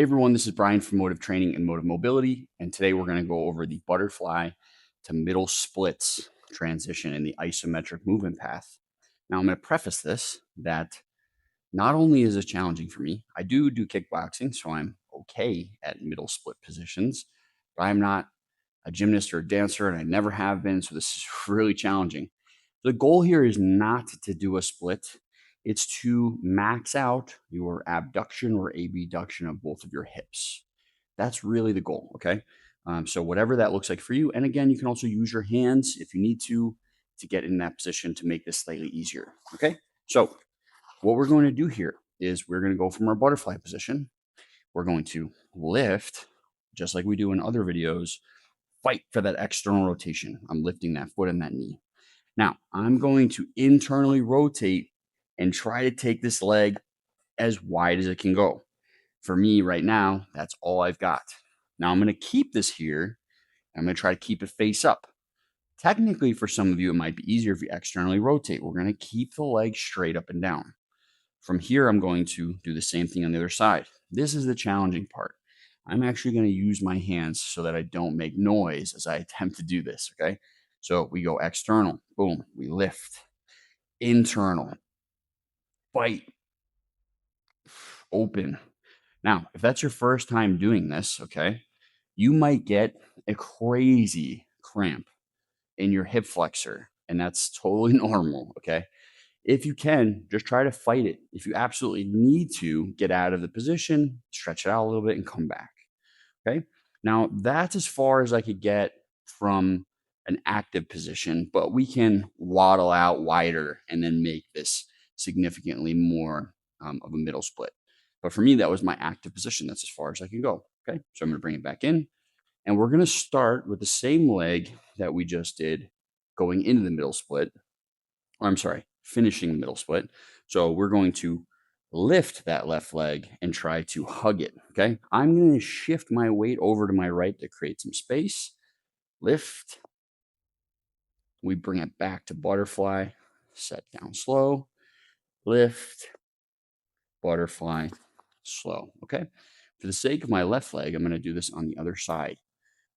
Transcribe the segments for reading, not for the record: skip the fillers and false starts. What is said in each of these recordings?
Hey everyone, this is Brian from Motive Training and Motive Mobility, and today we're going to go over the butterfly to middle splits transition in the isometric movement path. Now, I'm going to preface this that not only is this challenging for me, I do kickboxing, so I'm okay at middle split positions, but I'm not a gymnast or a dancer, and I never have been, so this is really challenging. The goal here is not to do a split. It's to max out your abduction or abduction of both of your hips. That's really the goal, okay? So whatever that looks like for you. And again, you can also use your hands if you need to get in that position to make this slightly easier, okay? So what we're going to do here is we're going to go from our butterfly position. We're going to lift, just like we do in other videos, fight for that external rotation. I'm lifting that foot and that knee. Now, I'm going to internally rotate and try to take this leg as wide as it can go. For me right now, that's all I've got. Now, I'm going to keep this here. I'm going to try to keep it face up. Technically, for some of you, it might be easier if you externally rotate. We're going to keep the leg straight up and down. From here, I'm going to do the same thing on the other side. This is the challenging part. I'm actually going to use my hands so that I don't make noise as I attempt to do this, okay? So we go external, boom, we lift, internal, fight, open. Now, if that's your first time doing this, okay, you might get a crazy cramp in your hip flexor, and that's totally normal, okay? If you can, just try to fight it. If you absolutely need to get out of the position, stretch it out a little bit and come back, okay? Now, that's as far as I could get from an active position, but we can waddle out wider and then make this significantly more of a middle split. But for me, that was my active position. That's as far as I can go. Okay. So I'm going to bring it back in. And we're going to start with the same leg that we just did going into the middle split. Or I'm sorry, finishing the middle split. So we're going to lift that left leg and try to hug it. Okay. I'm going to shift my weight over to my right to create some space. Lift. We bring it back to butterfly. Set down slow. Lift. Butterfly. Slow. Okay. For the sake of my left leg, I'm going to do this on the other side.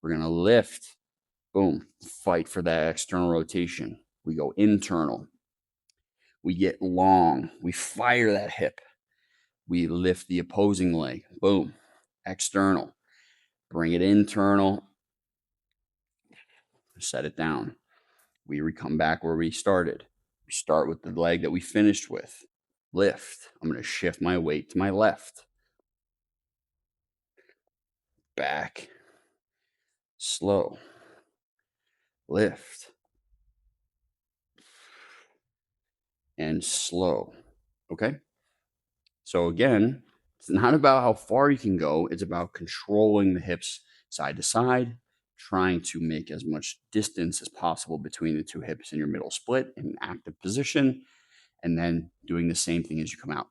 We're going to lift, boom, fight for that external rotation. We go internal. We get long. We fire that hip. We lift the opposing leg, boom, external. Bring it internal. Set it down. We come back where we started. We start with the leg that we finished with. Lift. I'm going to shift my weight to my left. Back. Slow. Lift. And slow. Okay? So again, it's not about how far you can go. It's about controlling the hips side to side, trying to make as much distance as possible between the two hips in your middle split in an active position, and then doing the same thing as you come out.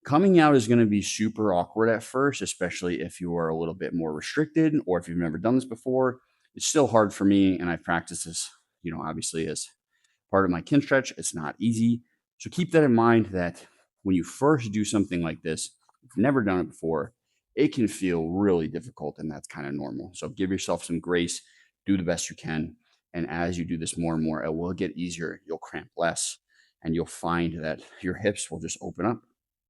Coming out is going to be super awkward at first, especially if you are a little bit more restricted or if you've never done this before. It's still hard for me, and I've practiced this, obviously as part of my KINSTRETCH. It's not easy. So keep that in mind that when you first do something like this, if you've never done it before, it can feel really difficult, and that's kind of normal. So give yourself some grace, do the best you can. And as you do this more and more, it will get easier. You'll cramp less, and you'll find that your hips will just open up